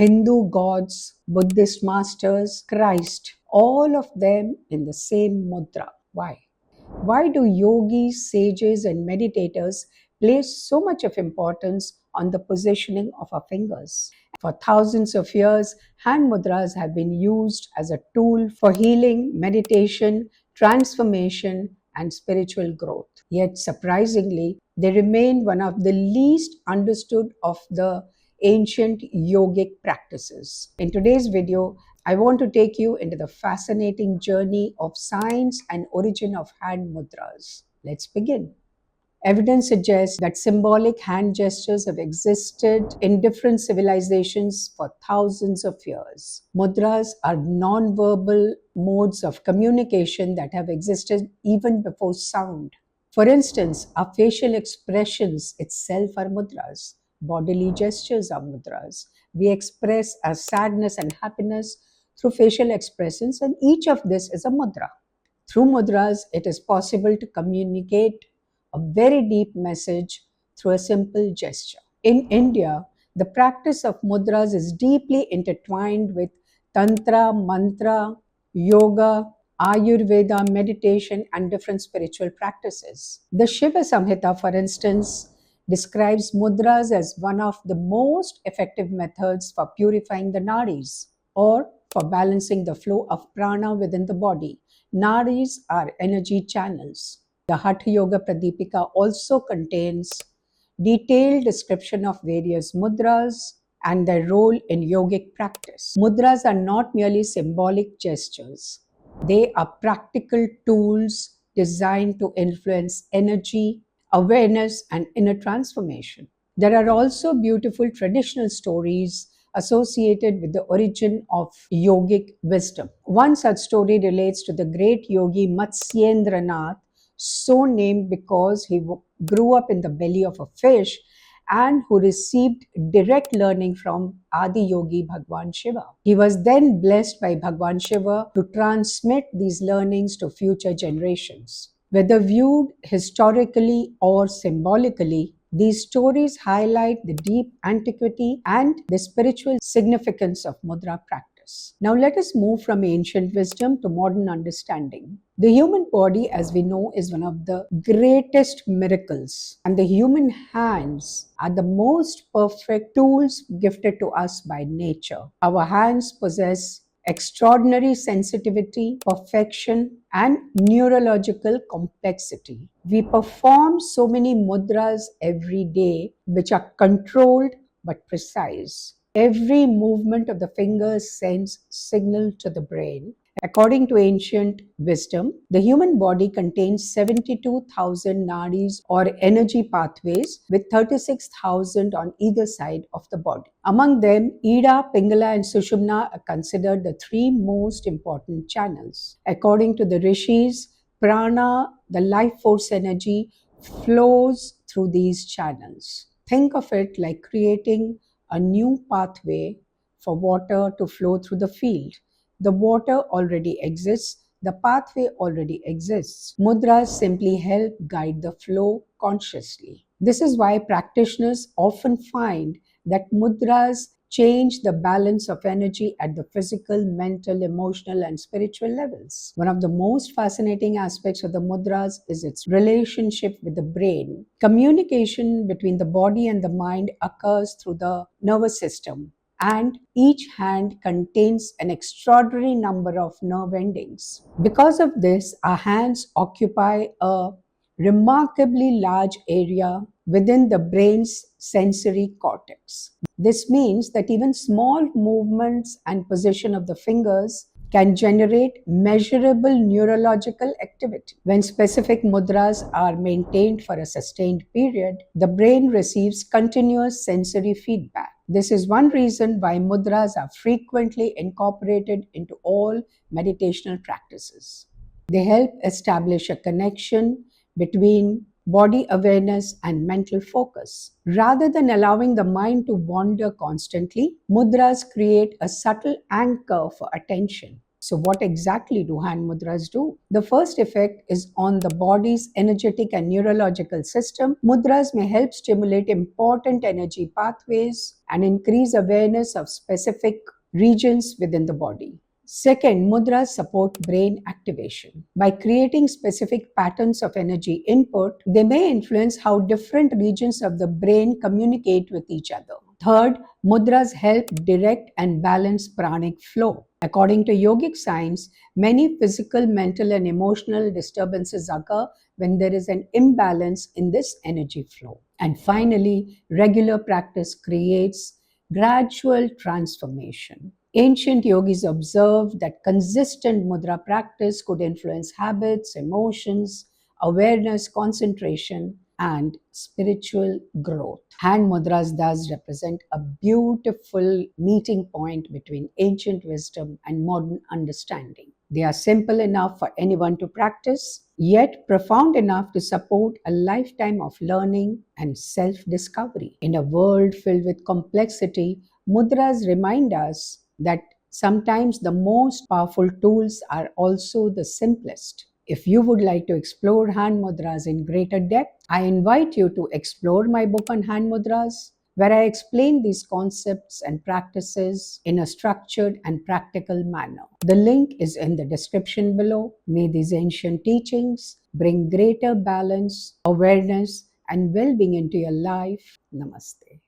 Hindu gods, Buddhist masters, Christ, all of them in the same mudra. Why? Why do yogis, sages, and meditators place so much of importance on the positioning of our fingers? For thousands of years, hand mudras have been used as a tool for healing, meditation, transformation, and spiritual growth. Yet, surprisingly, they remain one of the least understood of the ancient yogic practices. In today's video, I want to take you into the fascinating journey of science and origin of hand mudras. Let's begin. Evidence suggests that symbolic hand gestures have existed in different civilizations for thousands of years. Mudras are non-verbal modes of communication that have existed even before sound. For instance, our facial expressions itself are mudras. Bodily gestures are mudras. We express our sadness and happiness through facial expressions, and each of this is a mudra. Through mudras, it is possible to communicate a very deep message through a simple gesture. In India, the practice of mudras is deeply intertwined with Tantra, Mantra, Yoga, Ayurveda, meditation, and different spiritual practices. The Shiva Samhita, for instance, describes mudras as one of the most effective methods for purifying the nadis or for balancing the flow of prana within the body. Nadis are energy channels. The Hatha Yoga Pradipika also contains detailed description of various mudras and their role in yogic practice. Mudras are not merely symbolic gestures. They are practical tools designed to influence energy, awareness, and inner transformation. There are also beautiful traditional stories associated with the origin of yogic wisdom. One such story relates to the great yogi Matsyendranath, so named because he grew up in the belly of a fish and who received direct learning from Adi Yogi Bhagwan Shiva. He was then blessed by Bhagwan Shiva to transmit these learnings to future generations. Whether viewed historically or symbolically, these stories highlight the deep antiquity and the spiritual significance of mudra practice. Now let us move from ancient wisdom to modern understanding. The human body, as we know, is one of the greatest miracles, and the human hands are the most perfect tools gifted to us by nature. Our hands possess extraordinary sensitivity, perfection, and neurological complexity. We perform so many mudras every day, which are controlled but precise. Every movement of the fingers sends signal to the brain. According to ancient wisdom, the human body contains 72,000 nadis or energy pathways with 36,000 on either side of the body. Among them, Ida, Pingala, and Sushumna are considered the three most important channels. According to the rishis, prana, the life force energy, flows through these channels. Think of it like creating a new pathway for water to flow through the field. The water already exists, the pathway already exists. Mudras simply help guide the flow consciously. This is why practitioners often find that mudras change the balance of energy at the physical, mental, emotional, and spiritual levels. One of the most fascinating aspects of the mudras is its relationship with the brain. Communication between the body and the mind occurs through the nervous system, and each hand contains an extraordinary number of nerve endings. Because of this, our hands occupy a remarkably large area within the brain's sensory cortex. This means that even small movements and position of the fingers can generate measurable neurological activity. When specific mudras are maintained for a sustained period, the brain receives continuous sensory feedback. This is one reason why mudras are frequently incorporated into all meditational practices. They help establish a connection between body awareness and mental focus. Rather than allowing the mind to wander constantly, mudras create a subtle anchor for attention. So, what exactly do hand mudras do? The first effect is on the body's energetic and neurological system. Mudras may help stimulate important energy pathways and increase awareness of specific regions within the body. Second, mudras support brain activation. By creating specific patterns of energy input, they may influence how different regions of the brain communicate with each other. Third, mudras help direct and balance pranic flow. According to yogic science, many physical, mental, and emotional disturbances occur when there is an imbalance in this energy flow. And finally, regular practice creates gradual transformation. Ancient yogis observed that consistent mudra practice could influence habits, emotions, awareness, concentration, and spiritual growth. Hand mudras thus represent a beautiful meeting point between ancient wisdom and modern understanding. They are simple enough for anyone to practice, yet profound enough to support a lifetime of learning and self discovery. In a world filled with complexity, mudras remind us that sometimes the most powerful tools are also the simplest. If you would like to explore hand mudras in greater depth, I invite you to explore my book on hand mudras, where I explain these concepts and practices in a structured and practical manner. The link is in the description below. May these ancient teachings bring greater balance, awareness, and well being into your life. Namaste.